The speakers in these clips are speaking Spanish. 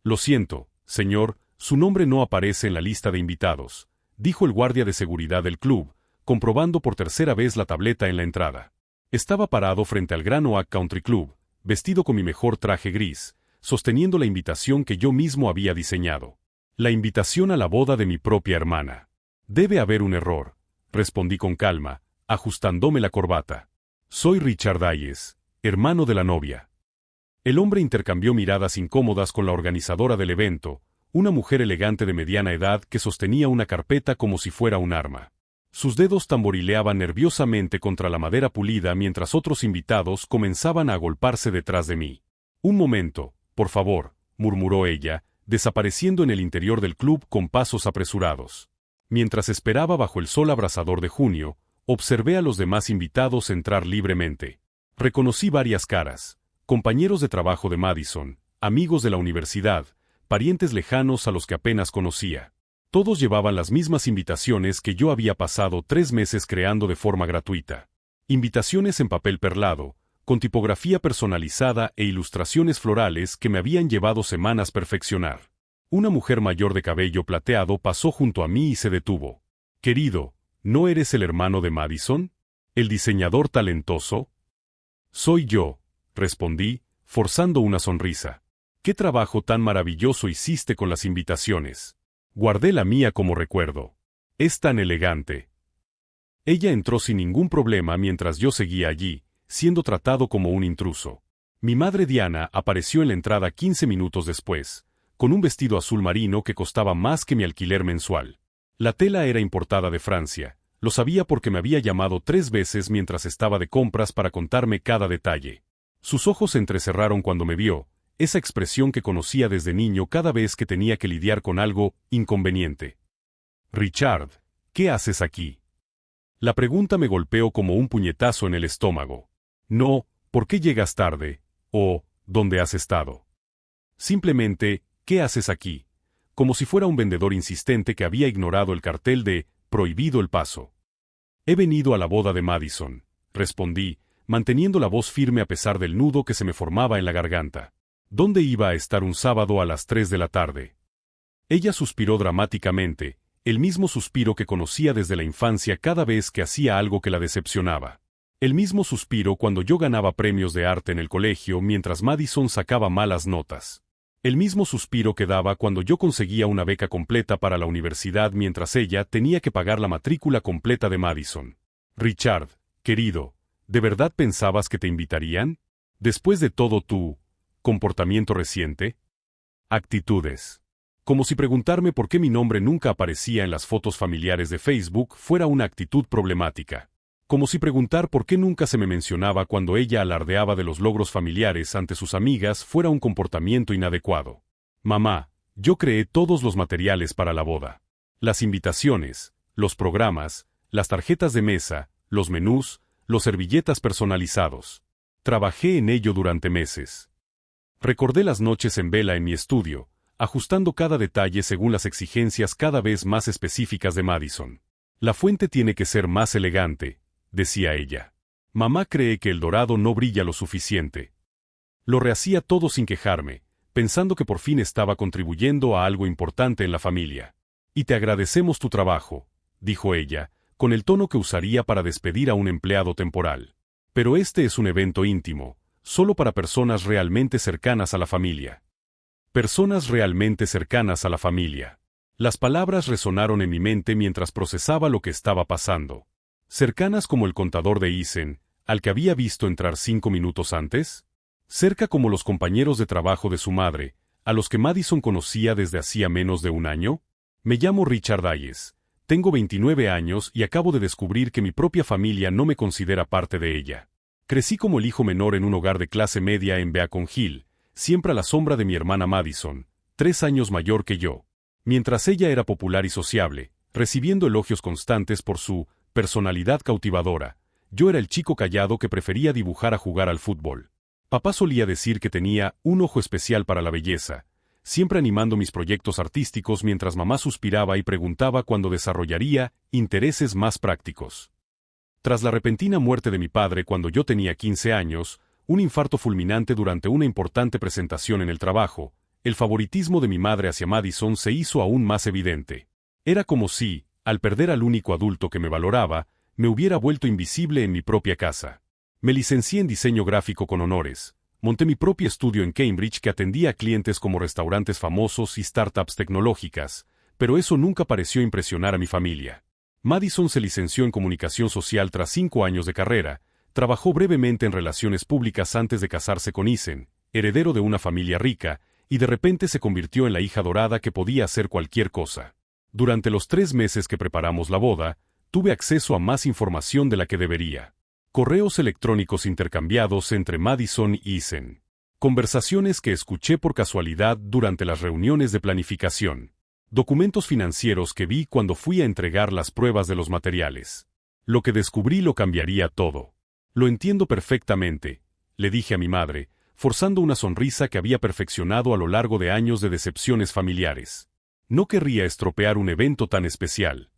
Lo siento, señor, su nombre no aparece en la lista de invitados, dijo el guardia de seguridad del club, comprobando por tercera vez la tableta en la entrada. Estaba parado frente al Gran Oak Country Club, vestido con mi mejor traje gris, sosteniendo la invitación que yo mismo había diseñado. La invitación a la boda de mi propia hermana. Debe haber un error, respondí con calma, ajustándome la corbata. Soy Richard Hayes, hermano de la novia. El hombre intercambió miradas incómodas con la organizadora del evento, una mujer elegante de mediana edad que sostenía una carpeta como si fuera un arma. Sus dedos tamborileaban nerviosamente contra la madera pulida mientras otros invitados comenzaban a agolparse detrás de mí. Un momento, por favor, murmuró ella, desapareciendo en el interior del club con pasos apresurados. Mientras esperaba bajo el sol abrasador de junio, observé a los demás invitados entrar libremente. Reconocí varias caras. Compañeros de trabajo de Madison, amigos de la universidad, parientes lejanos a los que apenas conocía. Todos llevaban las mismas invitaciones que yo había pasado 3 meses creando de forma gratuita. Invitaciones en papel perlado, con tipografía personalizada e ilustraciones florales que me habían llevado semanas perfeccionar. Una mujer mayor de cabello plateado pasó junto a mí y se detuvo. Querido, ¿no eres el hermano de Madison? ¿El diseñador talentoso? Soy yo, respondí, forzando una sonrisa. ¿Qué trabajo tan maravilloso hiciste con las invitaciones? Guardé la mía como recuerdo. Es tan elegante. Ella entró sin ningún problema mientras yo seguía allí, siendo tratado como un intruso. Mi madre Diana apareció en la entrada 15 minutos después, con un vestido azul marino que costaba más que mi alquiler mensual. La tela era importada de Francia, lo sabía porque me había llamado 3 veces mientras estaba de compras para contarme cada detalle. Sus ojos se entrecerraron cuando me vio, esa expresión que conocía desde niño cada vez que tenía que lidiar con algo inconveniente. Richard, ¿qué haces aquí? La pregunta me golpeó como un puñetazo en el estómago. No, ¿por qué llegas tarde? O, ¿dónde has estado? Simplemente, ¿qué haces aquí? Como si fuera un vendedor insistente que había ignorado el cartel de «Prohibido el paso». He venido a la boda de Madison, respondí, manteniendo la voz firme a pesar del nudo que se me formaba en la garganta. ¿Dónde iba a estar un sábado a las 3 de la tarde? Ella suspiró dramáticamente, el mismo suspiro que conocía desde la infancia cada vez que hacía algo que la decepcionaba. El mismo suspiro cuando yo ganaba premios de arte en el colegio mientras Madison sacaba malas notas. El mismo suspiro que daba cuando yo conseguía una beca completa para la universidad mientras ella tenía que pagar la matrícula completa de Madison. Richard, querido, ¿de verdad pensabas que te invitarían? Después de todo tu comportamiento reciente. Actitudes. Como si preguntarme por qué mi nombre nunca aparecía en las fotos familiares de Facebook fuera una actitud problemática. Como si preguntar por qué nunca se me mencionaba cuando ella alardeaba de los logros familiares ante sus amigas fuera un comportamiento inadecuado. Mamá, yo creé todos los materiales para la boda. Las invitaciones, los programas, las tarjetas de mesa, los menús, los servilletas personalizados. Trabajé en ello durante meses. Recordé las noches en vela en mi estudio, ajustando cada detalle según las exigencias cada vez más específicas de Madison. La fuente tiene que ser más elegante, decía ella. Mamá cree que el dorado no brilla lo suficiente. Lo rehacía todo sin quejarme, pensando que por fin estaba contribuyendo a algo importante en la familia. Y te agradecemos tu trabajo, dijo ella, con el tono que usaría para despedir a un empleado temporal. Pero este es un evento íntimo, solo para personas realmente cercanas a la familia. Personas realmente cercanas a la familia. Las palabras resonaron en mi mente mientras procesaba lo que estaba pasando. ¿Cercanas como el contador de Eisen, al que había visto entrar 5 minutos antes? ¿Cerca como los compañeros de trabajo de su madre, a los que Madison conocía desde hacía menos de un año? Me llamo Richard Hayes, tengo 29 años y acabo de descubrir que mi propia familia no me considera parte de ella. Crecí como el hijo menor en un hogar de clase media en Beacon Hill, siempre a la sombra de mi hermana Madison, 3 años mayor que yo. Mientras ella era popular y sociable, recibiendo elogios constantes por su personalidad cautivadora, yo era el chico callado que prefería dibujar a jugar al fútbol. Papá solía decir que tenía un ojo especial para la belleza, siempre animando mis proyectos artísticos mientras mamá suspiraba y preguntaba cuándo desarrollaría intereses más prácticos. Tras la repentina muerte de mi padre cuando yo tenía 15 años, un infarto fulminante durante una importante presentación en el trabajo, el favoritismo de mi madre hacia Madison se hizo aún más evidente. Era como si, al perder al único adulto que me valoraba, me hubiera vuelto invisible en mi propia casa. Me licencié en diseño gráfico con honores. Monté mi propio estudio en Cambridge que atendía a clientes como restaurantes famosos y startups tecnológicas, pero eso nunca pareció impresionar a mi familia. Madison se licenció en comunicación social tras 5 años de carrera, trabajó brevemente en relaciones públicas antes de casarse con Ethan, heredero de una familia rica, y de repente se convirtió en la hija dorada que podía hacer cualquier cosa. Durante los 3 meses que preparamos la boda, tuve acceso a más información de la que debería. Correos electrónicos intercambiados entre Madison y Ethan. Conversaciones que escuché por casualidad durante las reuniones de planificación. Documentos financieros que vi cuando fui a entregar las pruebas de los materiales. Lo que descubrí lo cambiaría todo. Lo entiendo perfectamente, le dije a mi madre, forzando una sonrisa que había perfeccionado a lo largo de años de decepciones familiares. No querría estropear un evento tan especial.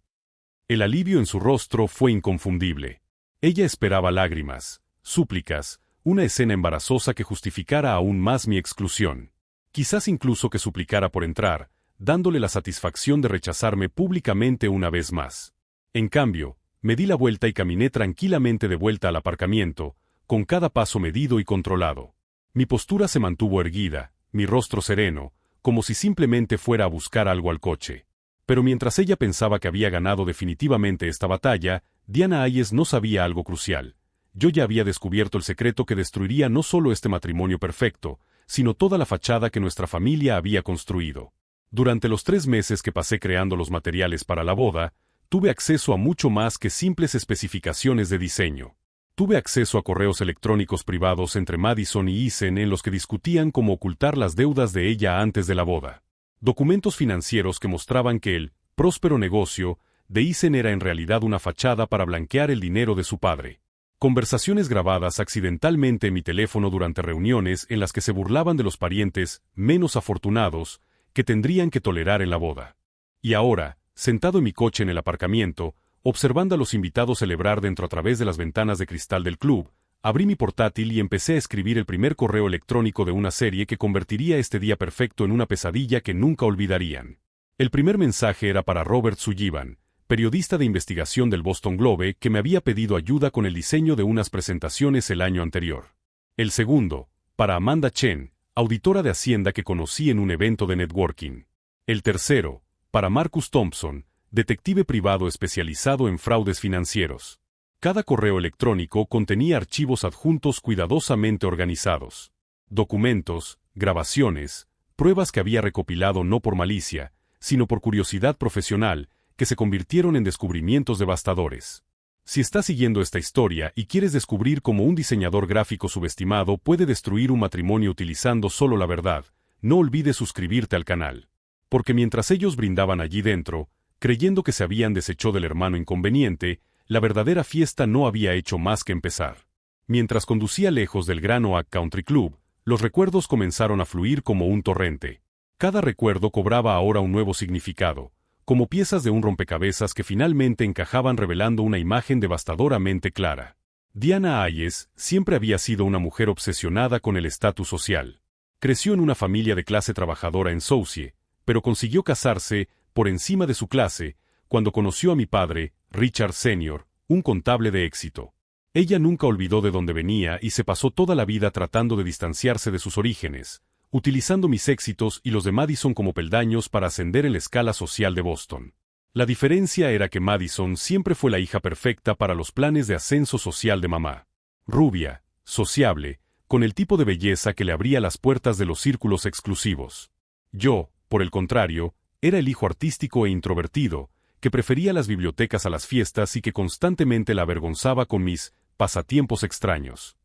El alivio en su rostro fue inconfundible. Ella esperaba lágrimas, súplicas, una escena embarazosa que justificara aún más mi exclusión. Quizás incluso que suplicara por entrar, dándole la satisfacción de rechazarme públicamente una vez más. En cambio, me di la vuelta y caminé tranquilamente de vuelta al aparcamiento, con cada paso medido y controlado. Mi postura se mantuvo erguida, mi rostro sereno, como si simplemente fuera a buscar algo al coche. Pero mientras ella pensaba que había ganado definitivamente esta batalla, Diana Hayes no sabía algo crucial. Yo ya había descubierto el secreto que destruiría no solo este matrimonio perfecto, sino toda la fachada que nuestra familia había construido. Durante los 3 meses que pasé creando los materiales para la boda, tuve acceso a mucho más que simples especificaciones de diseño. Tuve acceso a correos electrónicos privados entre Madison y Ethan en los que discutían cómo ocultar las deudas de ella antes de la boda. Documentos financieros que mostraban que el próspero negocio de Ethan era en realidad una fachada para blanquear el dinero de su padre. Conversaciones grabadas accidentalmente en mi teléfono durante reuniones en las que se burlaban de los parientes menos afortunados que tendrían que tolerar en la boda. Y ahora, sentado en mi coche en el aparcamiento, observando a los invitados celebrar dentro a través de las ventanas de cristal del club, abrí mi portátil y empecé a escribir el primer correo electrónico de una serie que convertiría este día perfecto en una pesadilla que nunca olvidarían. El primer mensaje era para Robert Sullivan, periodista de investigación del Boston Globe que me había pedido ayuda con el diseño de unas presentaciones el año anterior. El segundo, para Amanda Chen, auditora de Hacienda que conocí en un evento de networking. El tercero, para Marcus Thompson, detective privado especializado en fraudes financieros. Cada correo electrónico contenía archivos adjuntos cuidadosamente organizados. Documentos, grabaciones, pruebas que había recopilado no por malicia, sino por curiosidad profesional, que se convirtieron en descubrimientos devastadores. Si estás siguiendo esta historia y quieres descubrir cómo un diseñador gráfico subestimado puede destruir un matrimonio utilizando solo la verdad, no olvides suscribirte al canal. Porque mientras ellos brindaban allí dentro, creyendo que se habían deshecho del hermano inconveniente, la verdadera fiesta no había hecho más que empezar. Mientras conducía lejos del Gran Oak Country Club, los recuerdos comenzaron a fluir como un torrente. Cada recuerdo cobraba ahora un nuevo significado, como piezas de un rompecabezas que finalmente encajaban revelando una imagen devastadoramente clara. Diana Hayes siempre había sido una mujer obsesionada con el estatus social. Creció en una familia de clase trabajadora en Saucier, pero consiguió casarse, por encima de su clase, cuando conoció a mi padre, Richard Sr., un contable de éxito. Ella nunca olvidó de dónde venía y se pasó toda la vida tratando de distanciarse de sus orígenes, utilizando mis éxitos y los de Madison como peldaños para ascender en la escala social de Boston. La diferencia era que Madison siempre fue la hija perfecta para los planes de ascenso social de mamá. Rubia, sociable, con el tipo de belleza que le abría las puertas de los círculos exclusivos. Yo, por el contrario, era el hijo artístico e introvertido, que prefería las bibliotecas a las fiestas y que constantemente la avergonzaba con mis pasatiempos extraños.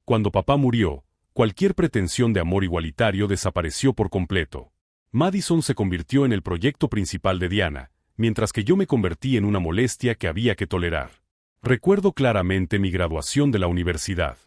Cuando papá murió, cualquier pretensión de amor igualitario desapareció por completo. Madison se convirtió en el proyecto principal de Diana, mientras que yo me convertí en una molestia que había que tolerar. Recuerdo claramente mi graduación de la universidad.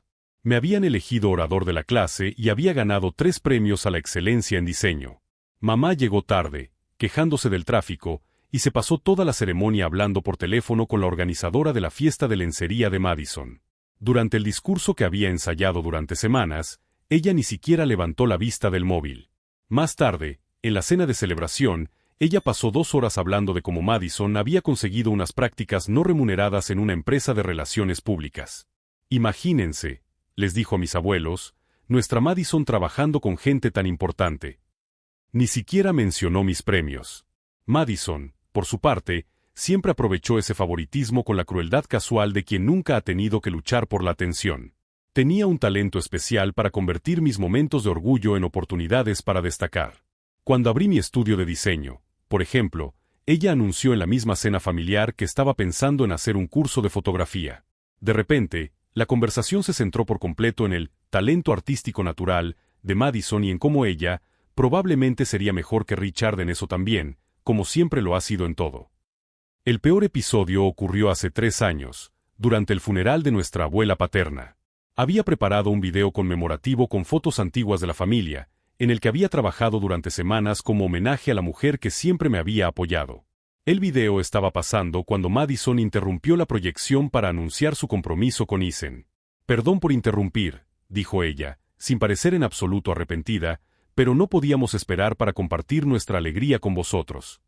Me habían elegido orador de la clase y había ganado 3 premios a la excelencia en diseño. Mamá llegó tarde, quejándose del tráfico, y se pasó toda la ceremonia hablando por teléfono con la organizadora de la fiesta de lencería de Madison. Durante el discurso que había ensayado durante semanas, ella ni siquiera levantó la vista del móvil. Más tarde, en la cena de celebración, ella pasó 2 horas hablando de cómo Madison había conseguido unas prácticas no remuneradas en una empresa de relaciones públicas. Imagínense, les dijo a mis abuelos, nuestra Madison trabajando con gente tan importante. Ni siquiera mencionó mis premios. Madison, por su parte, siempre aprovechó ese favoritismo con la crueldad casual de quien nunca ha tenido que luchar por la atención. Tenía un talento especial para convertir mis momentos de orgullo en oportunidades para destacar. Cuando abrí mi estudio de diseño, por ejemplo, ella anunció en la misma cena familiar que estaba pensando en hacer un curso de fotografía. De repente, la conversación se centró por completo en el talento artístico natural de Madison y en cómo ella probablemente sería mejor que Richard en eso también, como siempre lo ha sido en todo. El peor episodio ocurrió hace 3 años, durante el funeral de nuestra abuela paterna. Había preparado un video conmemorativo con fotos antiguas de la familia, en el que había trabajado durante semanas como homenaje a la mujer que siempre me había apoyado. El video estaba pasando cuando Madison interrumpió la proyección para anunciar su compromiso con Ethan. «Perdón por interrumpir», dijo ella, sin parecer en absoluto arrepentida, «pero no podíamos esperar para compartir nuestra alegría con vosotros».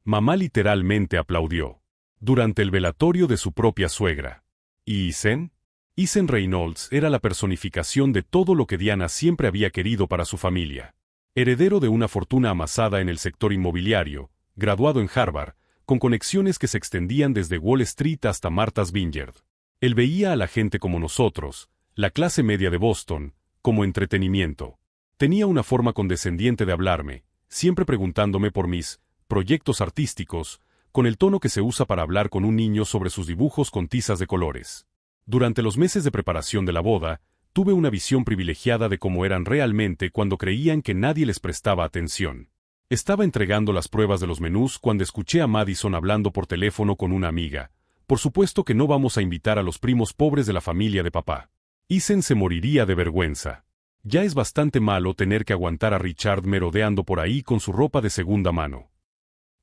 Mamá literalmente aplaudió. Durante el velatorio de su propia suegra. ¿Y Ethan? Ethan Reynolds era la personificación de todo lo que Diana siempre había querido para su familia. Heredero de una fortuna amasada en el sector inmobiliario, graduado en Harvard, con conexiones que se extendían desde Wall Street hasta Martha's Vineyard. Él veía a la gente como nosotros, la clase media de Boston, como entretenimiento. Tenía una forma condescendiente de hablarme, siempre preguntándome por mis proyectos artísticos, con el tono que se usa para hablar con un niño sobre sus dibujos con tizas de colores. Durante los meses de preparación de la boda, tuve una visión privilegiada de cómo eran realmente cuando creían que nadie les prestaba atención. Estaba entregando las pruebas de los menús cuando escuché a Madison hablando por teléfono con una amiga. Por supuesto que no vamos a invitar a los primos pobres de la familia de papá. Ethan se moriría de vergüenza. Ya es bastante malo tener que aguantar a Richard merodeando por ahí con su ropa de segunda mano.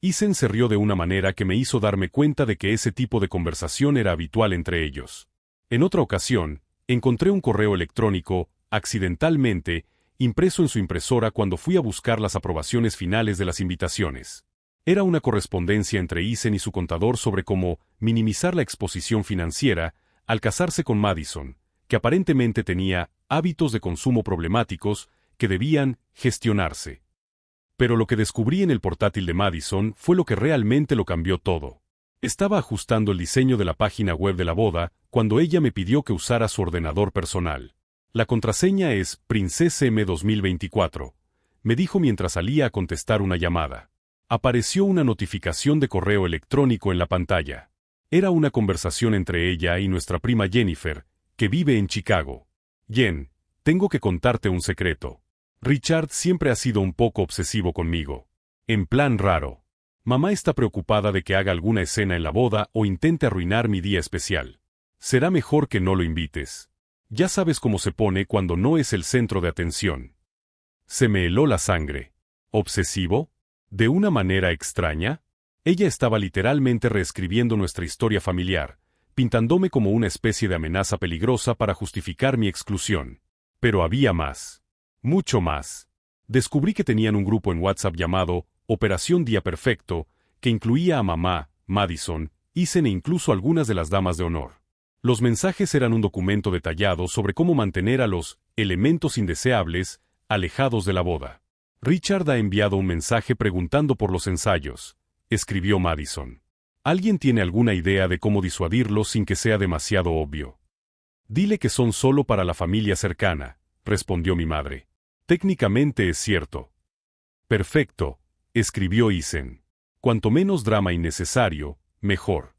Ethan se rió de una manera que me hizo darme cuenta de que ese tipo de conversación era habitual entre ellos. En otra ocasión, encontré un correo electrónico, accidentalmente, impreso en su impresora cuando fui a buscar las aprobaciones finales de las invitaciones. Era una correspondencia entre Ethan y su contador sobre cómo minimizar la exposición financiera al casarse con Madison, que aparentemente tenía hábitos de consumo problemáticos que debían gestionarse. Pero lo que descubrí en el portátil de Madison fue lo que realmente lo cambió todo. Estaba ajustando el diseño de la página web de la boda cuando ella me pidió que usara su ordenador personal. La contraseña es Princess M 2024, me dijo mientras salía a contestar una llamada. Apareció una notificación de correo electrónico en la pantalla. Era una conversación entre ella y nuestra prima Jennifer, que vive en Chicago. Jen, tengo que contarte un secreto. Richard siempre ha sido un poco obsesivo conmigo. En plan raro. Mamá está preocupada de que haga alguna escena en la boda o intente arruinar mi día especial. Será mejor que no lo invites. Ya sabes cómo se pone cuando no es el centro de atención. Se me heló la sangre. ¿Obsesivo? ¿De una manera extraña? Ella estaba literalmente reescribiendo nuestra historia familiar, pintándome como una especie de amenaza peligrosa para justificar mi exclusión. Pero había más. Mucho más. Descubrí que tenían un grupo en WhatsApp llamado Operación Día Perfecto, que incluía a mamá, Madison, Ethan e incluso algunas de las damas de honor. Los mensajes eran un documento detallado sobre cómo mantener a los elementos indeseables alejados de la boda. Richard ha enviado un mensaje preguntando por los ensayos, escribió Madison. ¿Alguien tiene alguna idea de cómo disuadirlos sin que sea demasiado obvio? Dile que son solo para la familia cercana, respondió mi madre. Técnicamente es cierto. Perfecto, escribió Ethan. Cuanto menos drama innecesario, mejor.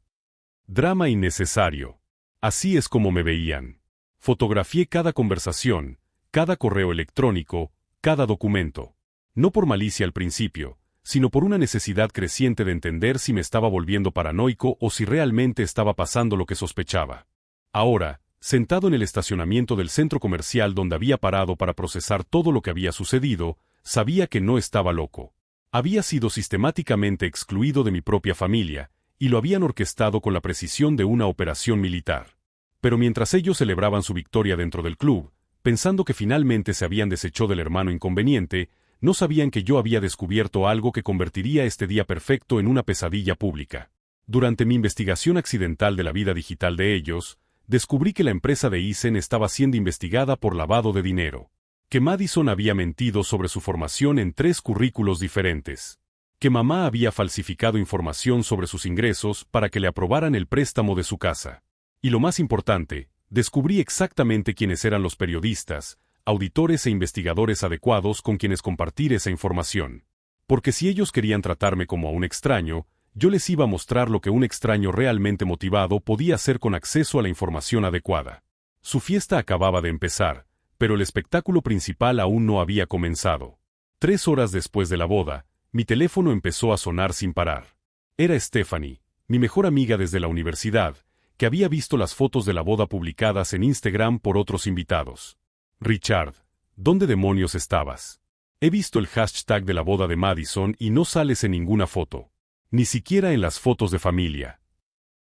Drama innecesario. Así es como me veían. Fotografié cada conversación, cada correo electrónico, cada documento. No por malicia al principio, sino por una necesidad creciente de entender si me estaba volviendo paranoico o si realmente estaba pasando lo que sospechaba. Ahora, sentado en el estacionamiento del centro comercial donde había parado para procesar todo lo que había sucedido, sabía que no estaba loco. Había sido sistemáticamente excluido de mi propia familia, y lo habían orquestado con la precisión de una operación militar. Pero mientras ellos celebraban su victoria dentro del club, pensando que finalmente se habían deshecho del hermano inconveniente, No sabían que yo había descubierto algo que convertiría este día perfecto en una pesadilla pública. Durante mi investigación accidental de la vida digital de ellos, descubrí que la empresa de Eisen estaba siendo investigada por lavado de dinero. Que Madison había mentido sobre su formación en 3 currículos diferentes. Que mamá había falsificado información sobre sus ingresos para que le aprobaran el préstamo de su casa. Y lo más importante, descubrí exactamente quiénes eran los periodistas, auditores e investigadores adecuados con quienes compartir esa información. Porque si ellos querían tratarme como a un extraño, yo les iba a mostrar lo que un extraño realmente motivado podía hacer con acceso a la información adecuada. Su fiesta acababa de empezar, pero el espectáculo principal aún no había comenzado. 3 horas después de la boda, mi teléfono empezó a sonar sin parar. Era Stephanie, mi mejor amiga desde la universidad, que había visto las fotos de la boda publicadas en Instagram por otros invitados. Richard, ¿dónde demonios estabas? He visto el hashtag de la boda de Madison y no sales en ninguna foto. Ni siquiera en las fotos de familia.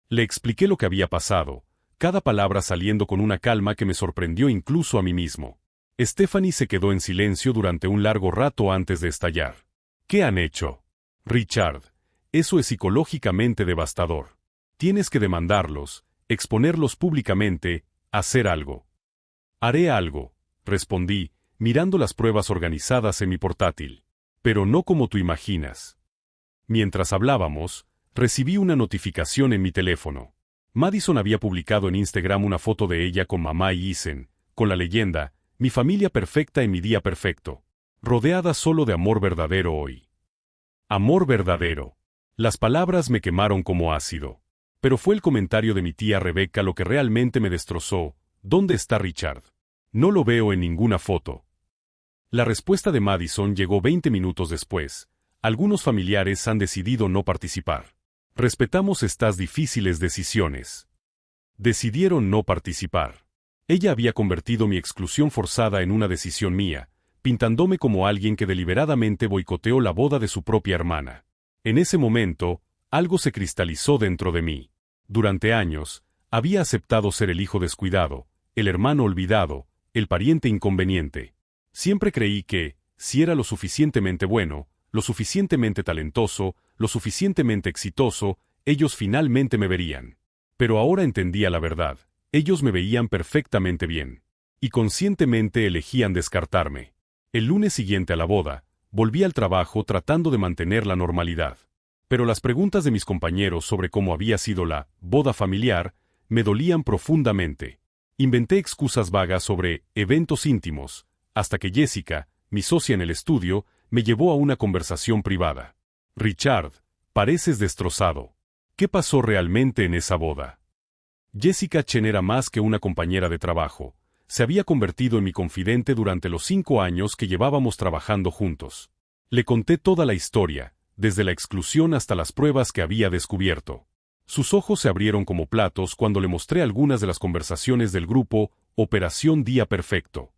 Le expliqué lo que había pasado, cada palabra saliendo con una calma que me sorprendió incluso a mí mismo. Stephanie se quedó en silencio durante un largo rato antes de estallar. ¿Qué han hecho? Richard, eso es psicológicamente devastador. Tienes que demandarlos, exponerlos públicamente, hacer algo. Haré algo, respondí, mirando las pruebas organizadas en mi portátil. Pero no como tú imaginas. Mientras hablábamos, recibí una notificación en mi teléfono. Madison había publicado en Instagram una foto de ella con mamá y Eisen, con la leyenda, mi familia perfecta en mi día perfecto. Rodeada solo de amor verdadero hoy. Amor verdadero. Las palabras me quemaron como ácido. Pero fue el comentario de mi tía Rebecca lo que realmente me destrozó. ¿Dónde está Richard? No lo veo en ninguna foto. La respuesta de Madison llegó 20 minutos después. Algunos familiares han decidido no participar. Respetamos estas difíciles decisiones. Decidieron no participar. Ella había convertido mi exclusión forzada en una decisión mía, pintándome como alguien que deliberadamente boicoteó la boda de su propia hermana. En ese momento, algo se cristalizó dentro de mí. Durante años, había aceptado ser el hijo descuidado, el hermano olvidado, el pariente inconveniente. Siempre creí que, si era lo suficientemente bueno, lo suficientemente talentoso, lo suficientemente exitoso, ellos finalmente me verían. Pero ahora entendía la verdad, ellos me veían perfectamente bien. Y conscientemente elegían descartarme. El lunes siguiente a la boda, volví al trabajo tratando de mantener la normalidad. Pero las preguntas de mis compañeros sobre cómo había sido la boda familiar, me dolían profundamente. Inventé excusas vagas sobre eventos íntimos, hasta que Jessica, mi socia en el estudio, me llevó a una conversación privada. Richard, pareces destrozado. ¿Qué pasó realmente en esa boda? Jessica Chen era más que una compañera de trabajo. Se había convertido en mi confidente durante los 5 años que llevábamos trabajando juntos. Le conté toda la historia, desde la exclusión hasta las pruebas que había descubierto. Sus ojos se abrieron como platos cuando le mostré algunas de las conversaciones del grupo Operación Día Perfecto.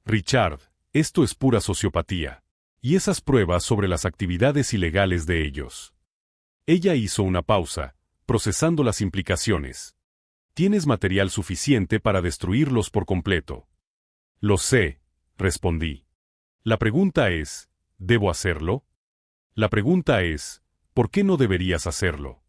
Richard, esto es pura sociopatía. Y esas pruebas sobre las actividades ilegales de ellos. Ella hizo una pausa, procesando las implicaciones. Tienes material suficiente para destruirlos por completo. Lo sé, respondí. La pregunta es, ¿debo hacerlo? La pregunta es, ¿por qué no deberías hacerlo?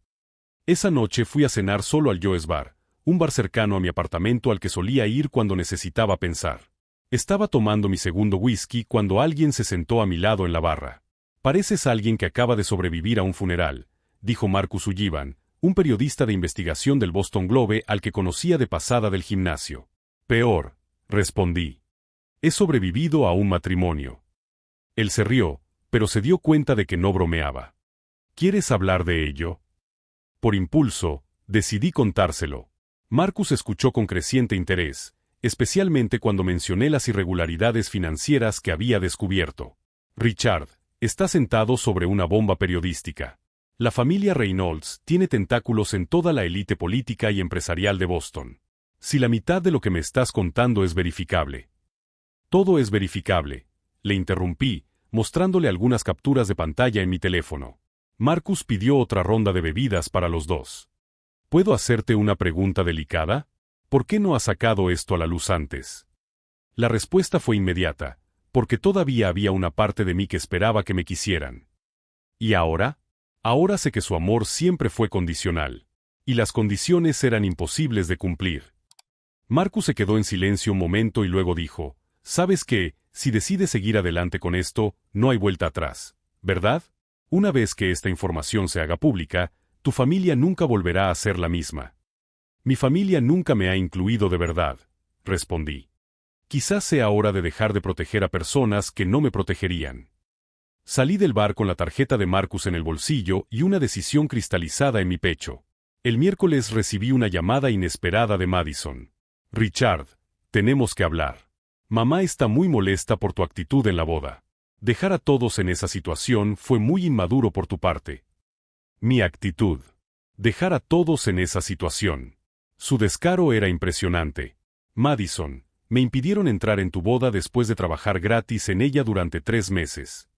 Esa noche fui a cenar solo al Joe's Bar, un bar cercano a mi apartamento al que solía ir cuando necesitaba pensar. Estaba tomando mi segundo whisky cuando alguien se sentó a mi lado en la barra. Pareces alguien que acaba de sobrevivir a un funeral, dijo Marcus Sullivan, un periodista de investigación del Boston Globe al que conocía de pasada del gimnasio. Peor, respondí. He sobrevivido a un matrimonio. Él se rió, pero se dio cuenta de que no bromeaba. ¿Quieres hablar de ello? Por impulso, decidí contárselo. Marcus escuchó con creciente interés, especialmente cuando mencioné las irregularidades financieras que había descubierto. Richard, está sentado sobre una bomba periodística. La familia Reynolds tiene tentáculos en toda la élite política y empresarial de Boston. Si la mitad de lo que me estás contando es verificable. Todo es verificable, le interrumpí, mostrándole algunas capturas de pantalla en mi teléfono. Marcus pidió otra ronda de bebidas para los dos. ¿Puedo hacerte una pregunta delicada? ¿Por qué no has sacado esto a la luz antes? La respuesta fue inmediata. porque todavía había una parte de mí que esperaba que me quisieran. ¿Y ahora? Ahora sé que su amor siempre fue condicional, y las condiciones eran imposibles de cumplir. Marcus se quedó en silencio un momento y luego dijo, «¿Sabes qué? Si decides seguir adelante con esto, no hay vuelta atrás, ¿verdad? Una vez que esta información se haga pública, tu familia nunca volverá a ser la misma». «Mi familia nunca me ha incluido de verdad», respondí. «Quizás sea hora de dejar de proteger a personas que no me protegerían». Salí del bar con la tarjeta de Marcus en el bolsillo y una decisión cristalizada en mi pecho. El miércoles recibí una llamada inesperada de Madison. «Richard, tenemos que hablar. Mamá está muy molesta por tu actitud en la boda. Dejar a todos en esa situación fue muy inmaduro por tu parte». Mi actitud. Dejar a todos en esa situación. Su descaro era impresionante. «Madison, me impidieron entrar en tu boda después de trabajar gratis en ella durante 3 meses.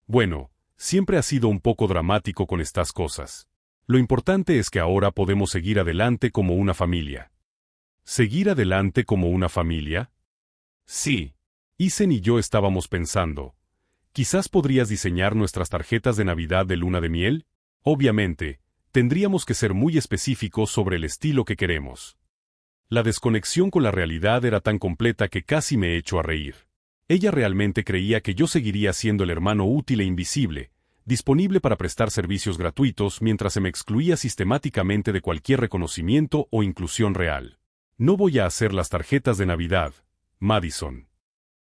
Bueno, siempre has sido un poco dramático con estas cosas. Lo importante es que ahora podemos seguir adelante como una familia». ¿Seguir adelante como una familia? Sí. Isen y yo estábamos pensando. ¿Quizás podrías diseñar nuestras tarjetas de Navidad de luna de miel? Obviamente, tendríamos que ser muy específicos sobre el estilo que queremos. La desconexión con la realidad era tan completa que casi me echó a reír. Ella realmente creía que yo seguiría siendo el hermano útil e invisible, disponible para prestar servicios gratuitos mientras se me excluía sistemáticamente de cualquier reconocimiento o inclusión real. «No voy a hacer las tarjetas de Navidad, Madison».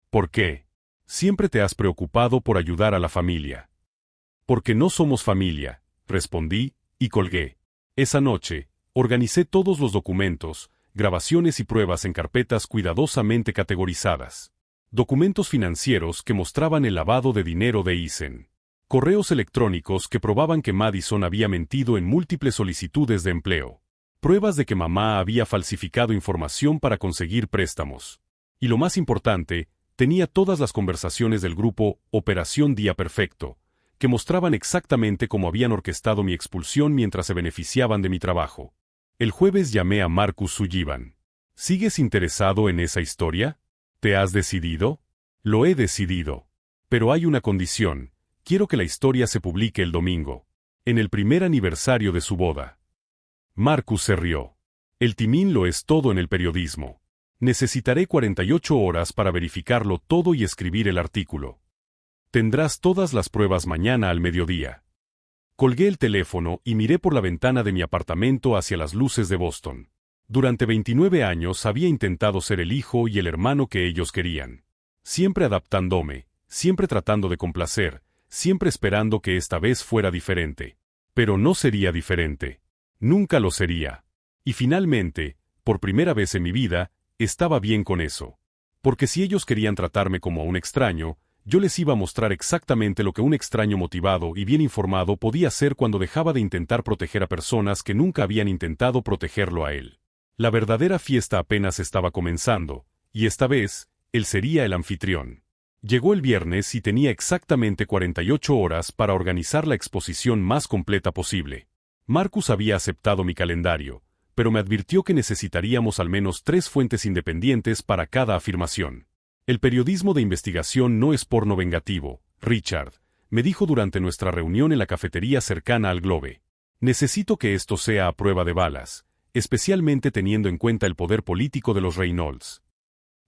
«¿Por qué? Siempre te has preocupado por ayudar a la familia». «Porque no somos familia», respondí, y colgué. Esa noche, organicé todos los documentos, grabaciones y pruebas en carpetas cuidadosamente categorizadas. Documentos financieros que mostraban el lavado de dinero de Isen. Correos electrónicos que probaban que Madison había mentido en múltiples solicitudes de empleo. Pruebas de que mamá había falsificado información para conseguir préstamos. Y lo más importante, tenía todas las conversaciones del grupo Operación Día Perfecto, que mostraban exactamente cómo habían orquestado mi expulsión mientras se beneficiaban de mi trabajo. El jueves llamé a Marcus Sullivan. ¿Sigues interesado en esa historia? ¿Te has decidido? Lo he decidido. Pero hay una condición. Quiero que la historia se publique el domingo, en el primer aniversario de su boda. Marcus se rió. El timín lo es todo en el periodismo. Necesitaré 48 horas para verificarlo todo y escribir el artículo. Tendrás todas las pruebas mañana al mediodía. Colgué el teléfono y miré por la ventana de mi apartamento hacia las luces de Boston. Durante 29 años había intentado ser el hijo y el hermano que ellos querían. Siempre adaptándome, siempre tratando de complacer, siempre esperando que esta vez fuera diferente. Pero no sería diferente. Nunca lo sería. Y finalmente, por primera vez en mi vida, estaba bien con eso. Porque si ellos querían tratarme como a un extraño, yo les iba a mostrar exactamente lo que un extraño motivado y bien informado podía hacer cuando dejaba de intentar proteger a personas que nunca habían intentado protegerlo a él. La verdadera fiesta apenas estaba comenzando, y esta vez, él sería el anfitrión. Llegó el viernes y tenía exactamente 48 horas para organizar la exposición más completa posible. Marcus había aceptado mi calendario, pero me advirtió que necesitaríamos al menos 3 fuentes independientes para cada afirmación. «El periodismo de investigación no es porno vengativo, Richard», me dijo durante nuestra reunión en la cafetería cercana al Globe. «Necesito que esto sea a prueba de balas, especialmente teniendo en cuenta el poder político de los Reynolds».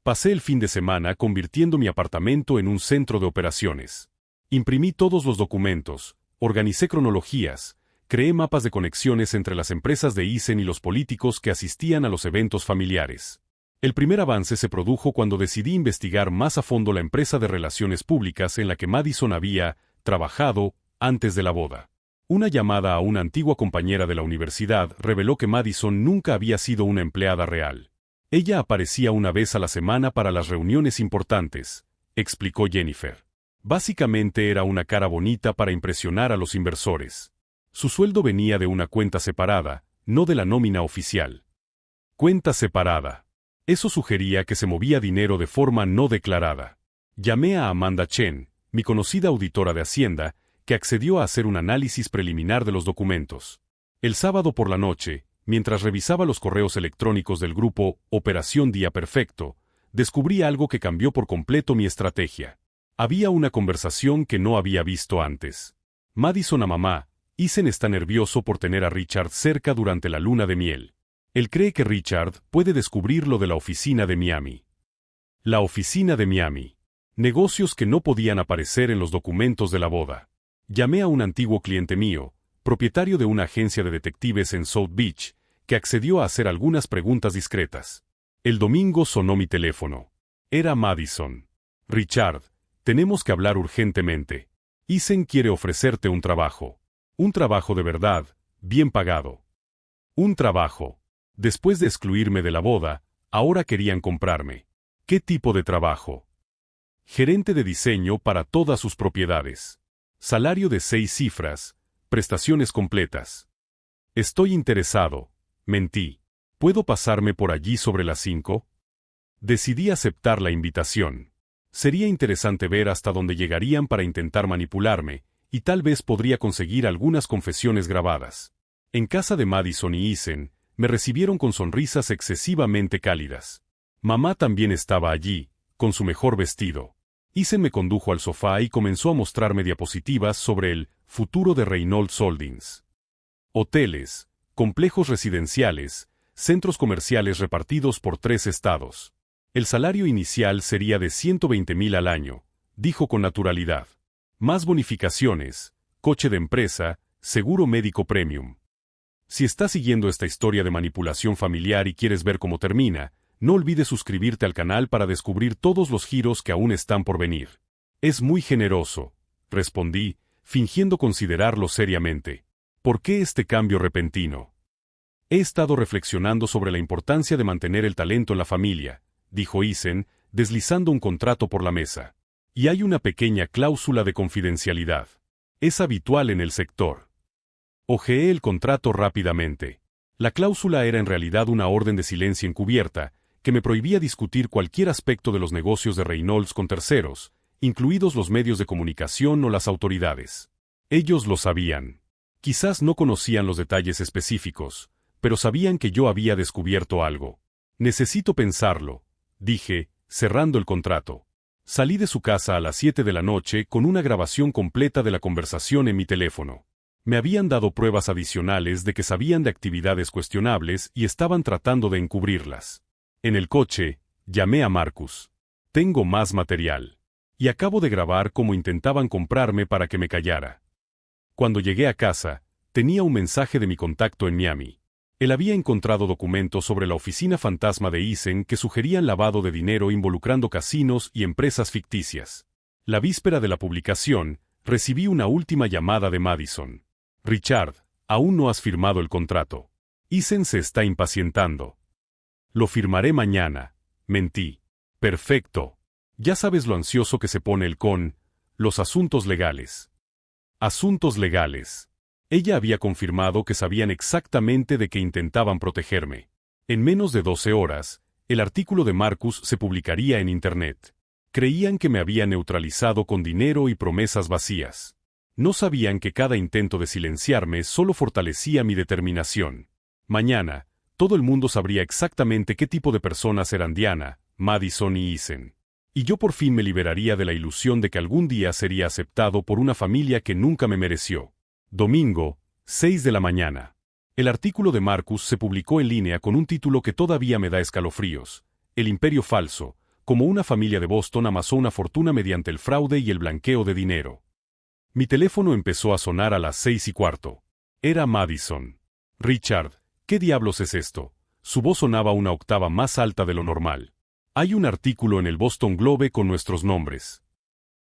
Pasé el fin de semana convirtiendo mi apartamento en un centro de operaciones. Imprimí todos los documentos, organicé cronologías, creé mapas de conexiones entre las empresas de Isen y los políticos que asistían a los eventos familiares. El primer avance se produjo cuando decidí investigar más a fondo la empresa de relaciones públicas en la que Madison había trabajado antes de la boda. Una llamada a una antigua compañera de la universidad reveló que Madison nunca había sido una empleada real. Ella aparecía una vez a la semana para las reuniones importantes, explicó Jennifer. Básicamente era una cara bonita para impresionar a los inversores. Su sueldo venía de una cuenta separada, no de la nómina oficial. Cuenta separada. Eso sugería que se movía dinero de forma no declarada. Llamé a Amanda Chen, mi conocida auditora de Hacienda, que accedió a hacer un análisis preliminar de los documentos. El sábado por la noche, mientras revisaba los correos electrónicos del grupo Operación Día Perfecto, descubrí algo que cambió por completo mi estrategia. Había una conversación que no había visto antes. Madison a mamá, Ethan está nervioso por tener a Richard cerca durante la luna de miel. Él cree que Richard puede descubrir lo de la oficina de Miami. La oficina de Miami. Negocios que no podían aparecer en los documentos de la boda. Llamé a un antiguo cliente mío, propietario de una agencia de detectives en South Beach, que accedió a hacer algunas preguntas discretas. El domingo sonó mi teléfono. Era Madison. Richard, tenemos que hablar urgentemente. Ethan quiere ofrecerte un trabajo. Un trabajo de verdad, bien pagado. Un trabajo. Después de excluirme de la boda, ahora querían comprarme. ¿Qué tipo de trabajo? Gerente de diseño para todas sus propiedades. Salario de 6 cifras, prestaciones completas. Estoy interesado, mentí. ¿Puedo pasarme por allí sobre las 5? Decidí aceptar la invitación. Sería interesante ver hasta dónde llegarían para intentar manipularme, y tal vez podría conseguir algunas confesiones grabadas. En casa de Madison y Ethan, me recibieron con sonrisas excesivamente cálidas. Mamá también estaba allí, con su mejor vestido. Ethan me condujo al sofá y comenzó a mostrarme diapositivas sobre el futuro de Reynolds Holdings. Hoteles, complejos residenciales, centros comerciales repartidos por 3 estados. El salario inicial sería de $120,000 al año, dijo con naturalidad. Más bonificaciones, coche de empresa, seguro médico premium. Si estás siguiendo esta historia de manipulación familiar y quieres ver cómo termina, no olvides suscribirte al canal para descubrir todos los giros que aún están por venir. Es muy generoso, respondí, fingiendo considerarlo seriamente. ¿Por qué este cambio repentino? He estado reflexionando sobre la importancia de mantener el talento en la familia, dijo Ethan, deslizando un contrato por la mesa. Y hay una pequeña cláusula de confidencialidad. Es habitual en el sector. Hojeé el contrato rápidamente. La cláusula era en realidad una orden de silencio encubierta, que me prohibía discutir cualquier aspecto de los negocios de Reynolds con terceros, incluidos los medios de comunicación o las autoridades. Ellos lo sabían. Quizás no conocían los detalles específicos, pero sabían que yo había descubierto algo. Necesito pensarlo, dije, cerrando el contrato. Salí de su casa a las 7 de la noche con una grabación completa de la conversación en mi teléfono. Me habían dado pruebas adicionales de que sabían de actividades cuestionables y estaban tratando de encubrirlas. En el coche, llamé a Marcus. Tengo más material. Y acabo de grabar cómo intentaban comprarme para que me callara. Cuando llegué a casa, tenía un mensaje de mi contacto en Miami. Él había encontrado documentos sobre la oficina fantasma de Ethan que sugerían lavado de dinero involucrando casinos y empresas ficticias. La víspera de la publicación, recibí una última llamada de Madison. Richard, aún no has firmado el contrato. Ethan se está impacientando. Lo firmaré mañana, mentí. Perfecto. Ya sabes lo ansioso que se pone él con los asuntos legales. Asuntos legales. Ella había confirmado que sabían exactamente de qué intentaban protegerme. En menos de 12 horas, el artículo de Marcus se publicaría en Internet. Creían que me había neutralizado con dinero y promesas vacías. No sabían que cada intento de silenciarme solo fortalecía mi determinación. Mañana, todo el mundo sabría exactamente qué tipo de personas eran Diana, Madison y Ethan. Y yo por fin me liberaría de la ilusión de que algún día sería aceptado por una familia que nunca me mereció. Domingo, 6 de la mañana. El artículo de Marcus se publicó en línea con un título que todavía me da escalofríos. El imperio falso, como una familia de Boston amasó una fortuna mediante el fraude y el blanqueo de dinero. Mi teléfono empezó a sonar a las 6:15. Era Madison. Richard, ¿qué diablos es esto? Su voz sonaba una octava más alta de lo normal. Hay un artículo en el Boston Globe con nuestros nombres.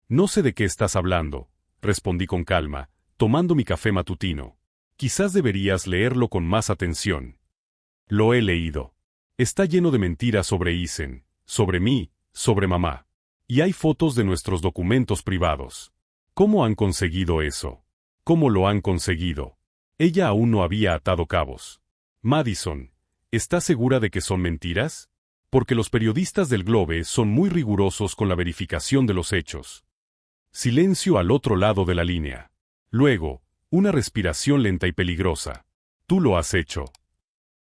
No sé de qué estás hablando, respondí con calma, tomando mi café matutino. Quizás deberías leerlo con más atención. Lo he leído. Está lleno de mentiras sobre Ethan, sobre mí, sobre mamá. Y hay fotos de nuestros documentos privados. ¿Cómo han conseguido eso? ¿Cómo lo han conseguido? Ella aún no había atado cabos. Madison, ¿estás segura de que son mentiras? Porque los periodistas del Globe son muy rigurosos con la verificación de los hechos. Silencio al otro lado de la línea. Luego, una respiración lenta y peligrosa. Tú lo has hecho.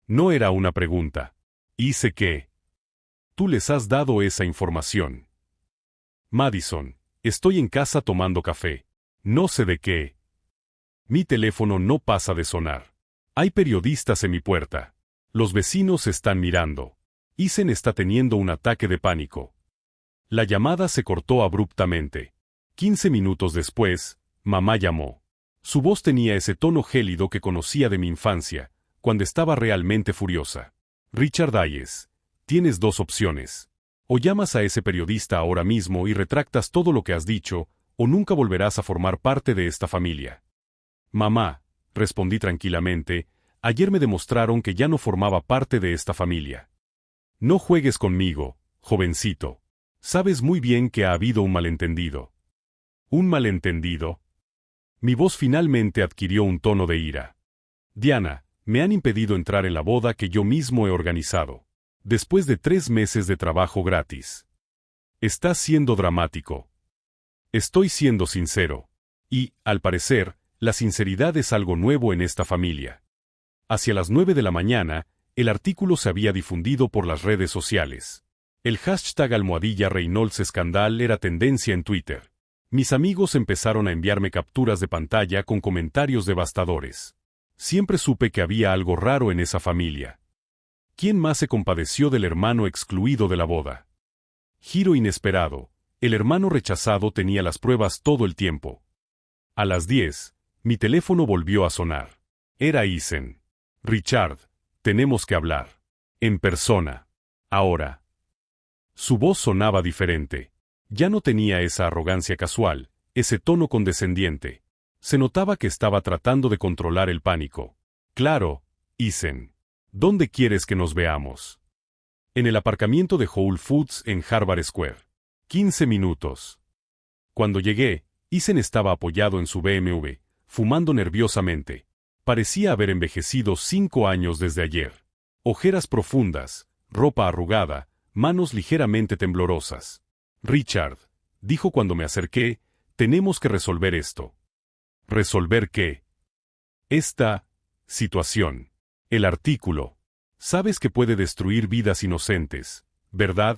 No era una pregunta. ¿Hice qué? tú les has dado esa información. Madison, estoy en casa tomando café. No sé de qué. Mi teléfono no pasa de sonar. Hay periodistas en mi puerta. Los vecinos están mirando. Ethan está teniendo un ataque de pánico. La llamada se cortó abruptamente. 15 minutos después, mamá llamó. Su voz tenía ese tono gélido que conocía de mi infancia, cuando estaba realmente furiosa. Richard Hayes, tienes dos opciones. O llamas a ese periodista ahora mismo y retractas todo lo que has dicho, o nunca volverás a formar parte de esta familia. Mamá, respondí tranquilamente, ayer me demostraron que ya no formaba parte de esta familia. No juegues conmigo, jovencito. Sabes muy bien que ha habido un malentendido. ¿Un malentendido? Mi voz finalmente adquirió un tono de ira. Diana, me han impedido entrar en la boda que yo mismo he organizado. Después de 3 meses de trabajo gratis. Estás siendo dramático. Estoy siendo sincero. Y, al parecer, la sinceridad es algo nuevo en esta familia. Hacia las 9 de la mañana, el artículo se había difundido por las redes sociales. El hashtag #Reynolds Scandal era tendencia en Twitter. Mis amigos empezaron a enviarme capturas de pantalla con comentarios devastadores. Siempre supe que había algo raro en esa familia. ¿Quién más se compadeció del hermano excluido de la boda? Giro inesperado. El hermano rechazado tenía las pruebas todo el tiempo. A las 10, mi teléfono volvió a sonar. Era Ethan. Richard, tenemos que hablar. En persona. Ahora. Su voz sonaba diferente. Ya no tenía esa arrogancia casual, ese tono condescendiente. Se notaba que estaba tratando de controlar el pánico. Claro, Ethan. ¿Dónde quieres que nos veamos? En el aparcamiento de Whole Foods en Harvard Square. 15 minutos. Cuando llegué, Ethan estaba apoyado en su BMW, fumando nerviosamente. Parecía haber envejecido 5 años desde ayer. Ojeras profundas, ropa arrugada, manos ligeramente temblorosas. Richard, dijo cuando me acerqué, tenemos que resolver esto. ¿Resolver qué? Esta situación. El artículo. Sabes que puede destruir vidas inocentes, ¿verdad?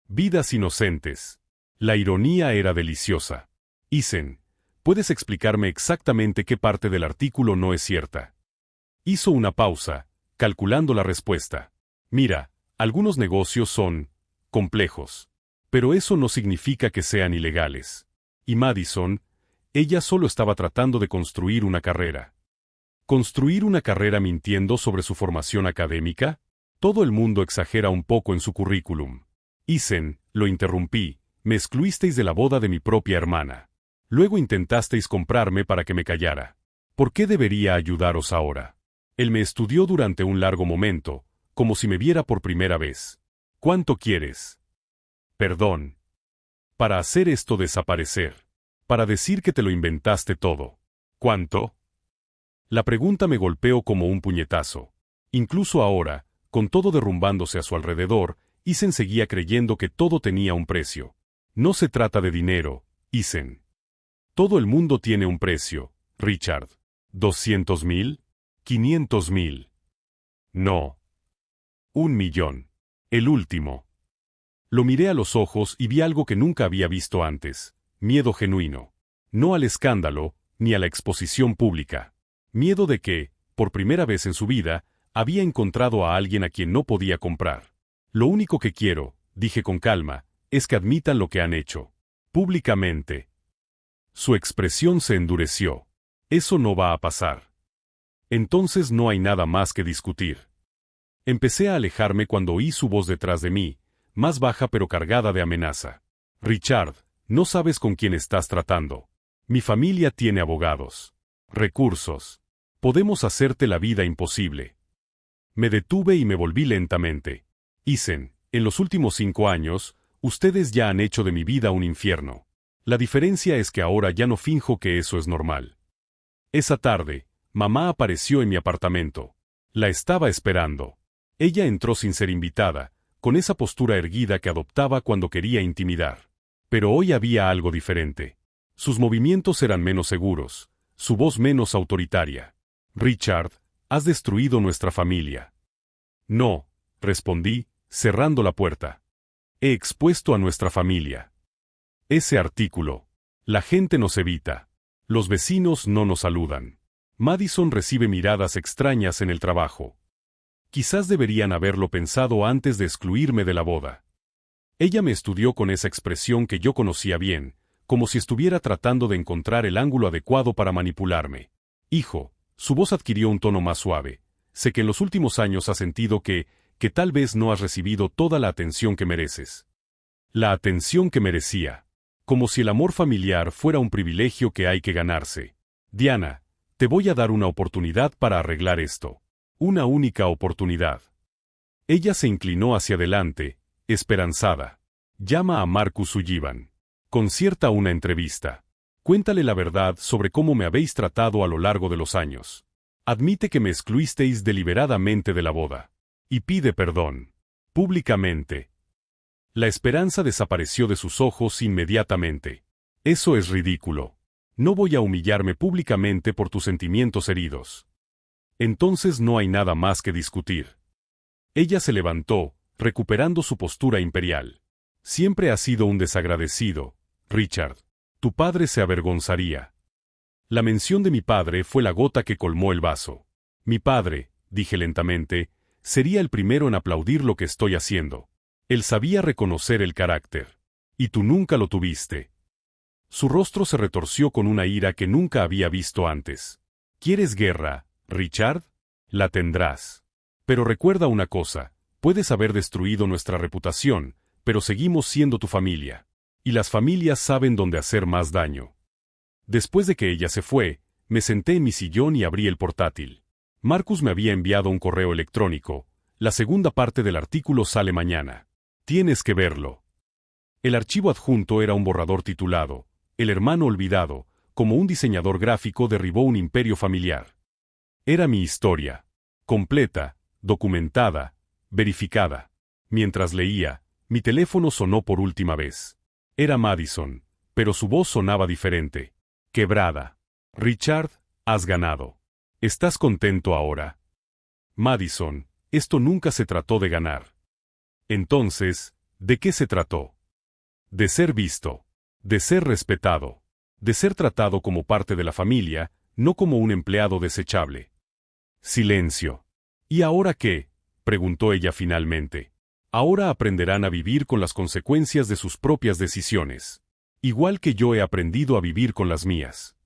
Vidas inocentes. La ironía era deliciosa. Ethan, ¿puedes explicarme exactamente qué parte del artículo no es cierta? Hizo una pausa, calculando la respuesta. Mira, algunos negocios son complejos. Pero eso no significa que sean ilegales. Y Madison, ella solo estaba tratando de construir una carrera. ¿Construir una carrera mintiendo sobre su formación académica? Todo el mundo exagera un poco en su currículum. Ethan, lo interrumpí, me excluisteis de la boda de mi propia hermana. Luego intentasteis comprarme para que me callara. ¿Por qué debería ayudaros ahora? Él me estudió durante un largo momento, como si me viera por primera vez. ¿Cuánto quieres? Perdón. Para hacer esto desaparecer. Para decir que te lo inventaste todo. ¿Cuánto? La pregunta me golpeó como un puñetazo. Incluso ahora, con todo derrumbándose a su alrededor, Ethan seguía creyendo que todo tenía un precio. No se trata de dinero, Ethan. Todo el mundo tiene un precio, Richard. ¿200,000? ¿500,000? No. 1,000,000. El último. Lo miré a los ojos y vi algo que nunca había visto antes. Miedo genuino. No al escándalo, ni a la exposición pública. Miedo de que, por primera vez en su vida, había encontrado a alguien a quien no podía comprar. Lo único que quiero, dije con calma, es que admitan lo que han hecho. Públicamente. Su expresión se endureció. Eso no va a pasar. Entonces no hay nada más que discutir. Empecé a alejarme cuando oí su voz detrás de mí, más baja pero cargada de amenaza. Richard, no sabes con quién estás tratando. Mi familia tiene abogados. Recursos. Podemos hacerte la vida imposible. Me detuve y me volví lentamente. Ethan, en los últimos 5 años, ustedes ya han hecho de mi vida un infierno. La diferencia es que ahora ya no finjo que eso es normal. Esa tarde, mamá apareció en mi apartamento. La estaba esperando. Ella entró sin ser invitada, con esa postura erguida que adoptaba cuando quería intimidar. Pero hoy había algo diferente. Sus movimientos eran menos seguros, su voz menos autoritaria. Richard, has destruido nuestra familia. No, respondí, cerrando la puerta. He expuesto a nuestra familia. Ese artículo. La gente nos evita. Los vecinos no nos saludan. Madison recibe miradas extrañas en el trabajo. Quizás deberían haberlo pensado antes de excluirme de la boda. Ella me estudió con esa expresión que yo conocía bien, como si estuviera tratando de encontrar el ángulo adecuado para manipularme. Hijo, su voz adquirió un tono más suave. Sé que en los últimos años has sentido que tal vez no has recibido toda la atención que mereces. La atención que merecía. Como si el amor familiar fuera un privilegio que hay que ganarse. Diana, te voy a dar una oportunidad para arreglar esto. Una única oportunidad. Ella se inclinó hacia adelante, esperanzada. Llama a Marcus Sullivan. Concierta una entrevista. Cuéntale la verdad sobre cómo me habéis tratado a lo largo de los años. Admite que me excluisteis deliberadamente de la boda. Y pide perdón. Públicamente. La esperanza desapareció de sus ojos inmediatamente. Eso es ridículo. No voy a humillarme públicamente por tus sentimientos heridos. Entonces no hay nada más que discutir. Ella se levantó, recuperando su postura imperial. Siempre has sido un desagradecido, Richard. Tu padre se avergonzaría. La mención de mi padre fue la gota que colmó el vaso. Mi padre, dije lentamente, sería el primero en aplaudir lo que estoy haciendo. Él sabía reconocer el carácter. Y tú nunca lo tuviste. Su rostro se retorció con una ira que nunca había visto antes. ¿Quieres guerra, Richard? La tendrás. Pero recuerda una cosa, puedes haber destruido nuestra reputación, pero seguimos siendo tu familia. Y las familias saben dónde hacer más daño. Después de que ella se fue, me senté en mi sillón y abrí el portátil. Marcus me había enviado un correo electrónico. La segunda parte del artículo sale mañana. Tienes que verlo. El archivo adjunto era un borrador titulado El hermano olvidado, como un diseñador gráfico derribó un imperio familiar. Era mi historia. Completa, documentada, verificada. Mientras leía, mi teléfono sonó por última vez. Era Madison, pero su voz sonaba diferente. Quebrada. Richard, has ganado. ¿Estás contento ahora? Madison, esto nunca se trató de ganar. Entonces, ¿de qué se trató? De ser visto. De ser respetado. De ser tratado como parte de la familia, no como un empleado desechable. Silencio. ¿Y ahora qué? Preguntó ella finalmente. Ahora aprenderán a vivir con las consecuencias de sus propias decisiones. Igual que yo he aprendido a vivir con las mías.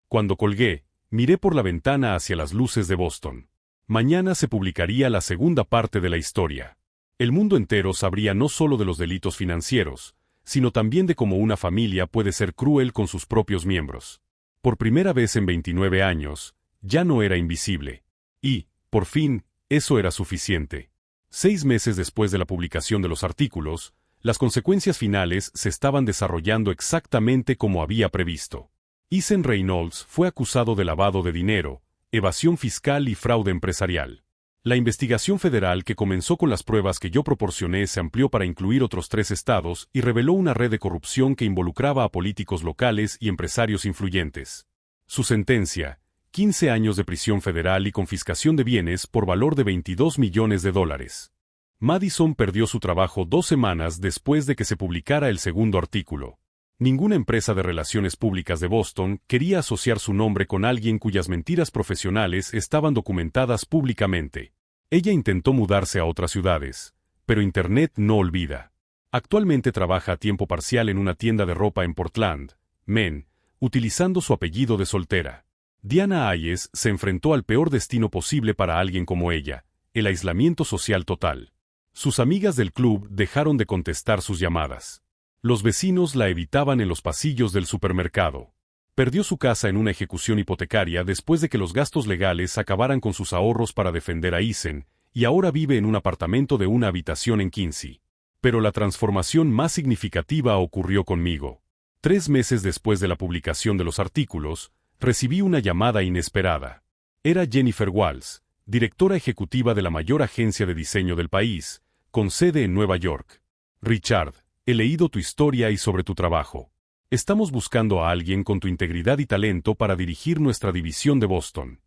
Cuando colgué, miré por la ventana hacia las luces de Boston. Mañana se publicaría la segunda parte de la historia. El mundo entero sabría no solo de los delitos financieros, sino también de cómo una familia puede ser cruel con sus propios miembros. Por primera vez en 29 años, ya no era invisible. Y, por fin, eso era suficiente. 6 meses después de la publicación de los artículos, las consecuencias finales se estaban desarrollando exactamente como había previsto. Ethan Reynolds fue acusado de lavado de dinero, evasión fiscal y fraude empresarial. La investigación federal que comenzó con las pruebas que yo proporcioné se amplió para incluir otros 3 estados y reveló una red de corrupción que involucraba a políticos locales y empresarios influyentes. Su sentencia, 15 años de prisión federal y confiscación de bienes por valor de $22 millones. Madison perdió su trabajo 2 semanas después de que se publicara el segundo artículo. Ninguna empresa de relaciones públicas de Boston quería asociar su nombre con alguien cuyas mentiras profesionales estaban documentadas públicamente. Ella intentó mudarse a otras ciudades, pero Internet no olvida. Actualmente trabaja a tiempo parcial en una tienda de ropa en Portland, Maine, utilizando su apellido de soltera. Diana Hayes se enfrentó al peor destino posible para alguien como ella, el aislamiento social total. Sus amigas del club dejaron de contestar sus llamadas. Los vecinos la evitaban en los pasillos del supermercado. Perdió su casa en una ejecución hipotecaria después de que los gastos legales acabaran con sus ahorros para defender a Ethan, y ahora vive en un apartamento de una habitación en Quincy. Pero la transformación más significativa ocurrió conmigo. 3 meses después de la publicación de los artículos, recibí una llamada inesperada. Era Jennifer Walls, directora ejecutiva de la mayor agencia de diseño del país, con sede en Nueva York. Richard, he leído tu historia y sobre tu trabajo. Estamos buscando a alguien con tu integridad y talento para dirigir nuestra división de Boston.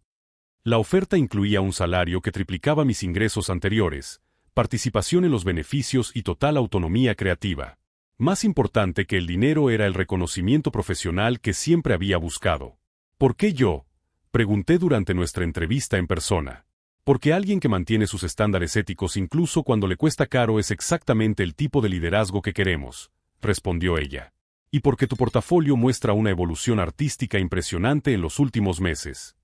La oferta incluía un salario que triplicaba mis ingresos anteriores, participación en los beneficios y total autonomía creativa. Más importante que el dinero era el reconocimiento profesional que siempre había buscado. ¿Por qué yo?, pregunté durante nuestra entrevista en persona. Porque alguien que mantiene sus estándares éticos incluso cuando le cuesta caro es exactamente el tipo de liderazgo que queremos, respondió ella. Y porque tu portafolio muestra una evolución artística impresionante en los últimos meses.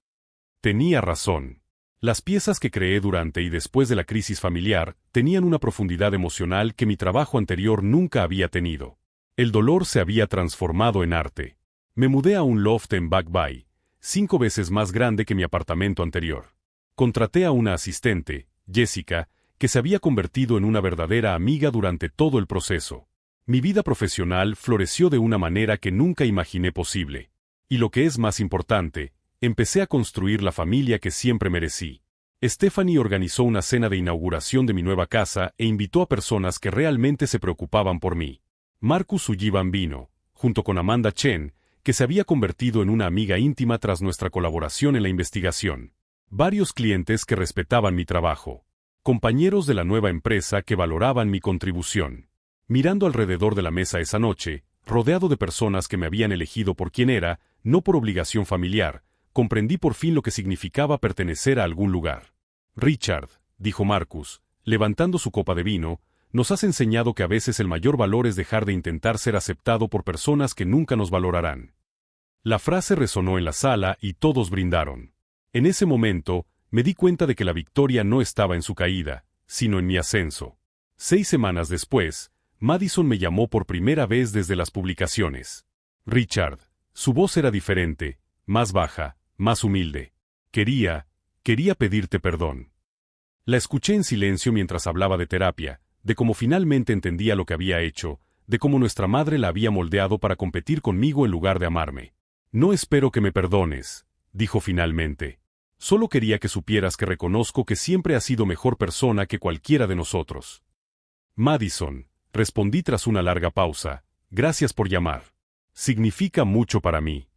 Tenía razón. Las piezas que creé durante y después de la crisis familiar tenían una profundidad emocional que mi trabajo anterior nunca había tenido. El dolor se había transformado en arte. Me mudé a un loft en Back Bay, 5 veces más grande que mi apartamento anterior. Contraté a una asistente, Jessica, que se había convertido en una verdadera amiga durante todo el proceso. Mi vida profesional floreció de una manera que nunca imaginé posible. Y lo que es más importante, empecé a construir la familia que siempre merecí. Stephanie organizó una cena de inauguración de mi nueva casa e invitó a personas que realmente se preocupaban por mí. Marcus Sullivan vino, junto con Amanda Chen, que se había convertido en una amiga íntima tras nuestra colaboración en la investigación. Varios clientes que respetaban mi trabajo. Compañeros de la nueva empresa que valoraban mi contribución. Mirando alrededor de la mesa esa noche, rodeado de personas que me habían elegido por quien era, no por obligación familiar, comprendí por fin lo que significaba pertenecer a algún lugar. Richard, dijo Marcus, levantando su copa de vino, nos has enseñado que a veces el mayor valor es dejar de intentar ser aceptado por personas que nunca nos valorarán. La frase resonó en la sala y todos brindaron. En ese momento, me di cuenta de que la victoria no estaba en su caída, sino en mi ascenso. 6 semanas después, Madison me llamó por primera vez desde las publicaciones. Richard, su voz era diferente, más baja, más humilde. Quería pedirte perdón. La escuché en silencio mientras hablaba de terapia, de cómo finalmente entendía lo que había hecho, de cómo nuestra madre la había moldeado para competir conmigo en lugar de amarme. No espero que me perdones, dijo finalmente. Solo quería que supieras que reconozco que siempre has sido mejor persona que cualquiera de nosotros. Madison, respondí tras una larga pausa, gracias por llamar. Significa mucho para mí.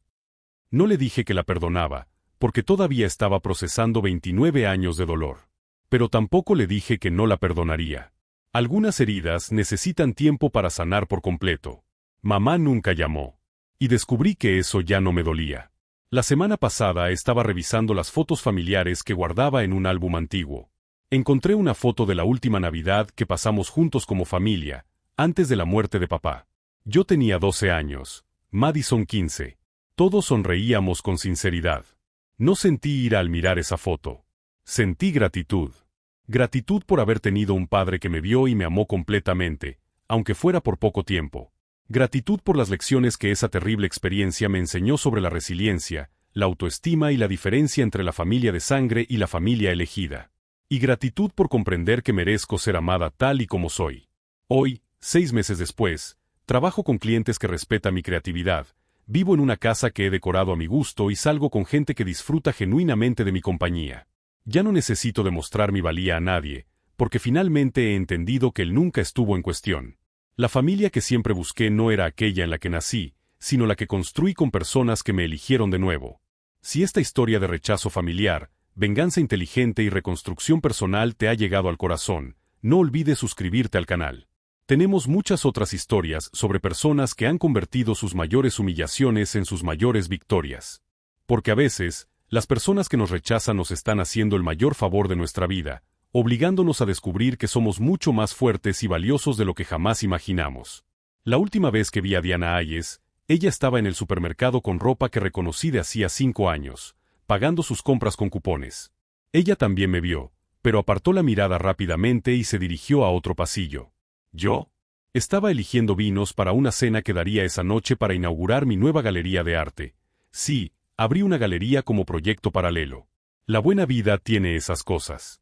No le dije que la perdonaba, porque todavía estaba procesando 29 años de dolor. Pero tampoco le dije que no la perdonaría. Algunas heridas necesitan tiempo para sanar por completo. Mamá nunca llamó. Y descubrí que eso ya no me dolía. La semana pasada estaba revisando las fotos familiares que guardaba en un álbum antiguo. Encontré una foto de la última Navidad que pasamos juntos como familia, antes de la muerte de papá. Yo tenía 12 años, Madison 15. Todos sonreíamos con sinceridad. No sentí ira al mirar esa foto. Sentí gratitud. Gratitud por haber tenido un padre que me vio y me amó completamente, aunque fuera por poco tiempo. Gratitud por las lecciones que esa terrible experiencia me enseñó sobre la resiliencia, la autoestima y la diferencia entre la familia de sangre y la familia elegida. Y gratitud por comprender que merezco ser amada tal y como soy. Hoy, 6 meses después, trabajo con clientes que respetan mi creatividad, vivo en una casa que he decorado a mi gusto y salgo con gente que disfruta genuinamente de mi compañía. Ya no necesito demostrar mi valía a nadie, porque finalmente he entendido que él nunca estuvo en cuestión. La familia que siempre busqué no era aquella en la que nací, sino la que construí con personas que me eligieron de nuevo. Si esta historia de rechazo familiar, venganza inteligente y reconstrucción personal te ha llegado al corazón, no olvides suscribirte al canal. Tenemos muchas otras historias sobre personas que han convertido sus mayores humillaciones en sus mayores victorias. Porque a veces, las personas que nos rechazan nos están haciendo el mayor favor de nuestra vida, obligándonos a descubrir que somos mucho más fuertes y valiosos de lo que jamás imaginamos. La última vez que vi a Diana Ayes, ella estaba en el supermercado con ropa que reconocí de hacía 5 años, pagando sus compras con cupones. Ella también me vio, pero apartó la mirada rápidamente y se dirigió a otro pasillo. ¿Yo? Estaba eligiendo vinos para una cena que daría esa noche para inaugurar mi nueva galería de arte. Sí, abrí una galería como proyecto paralelo. La buena vida tiene esas cosas.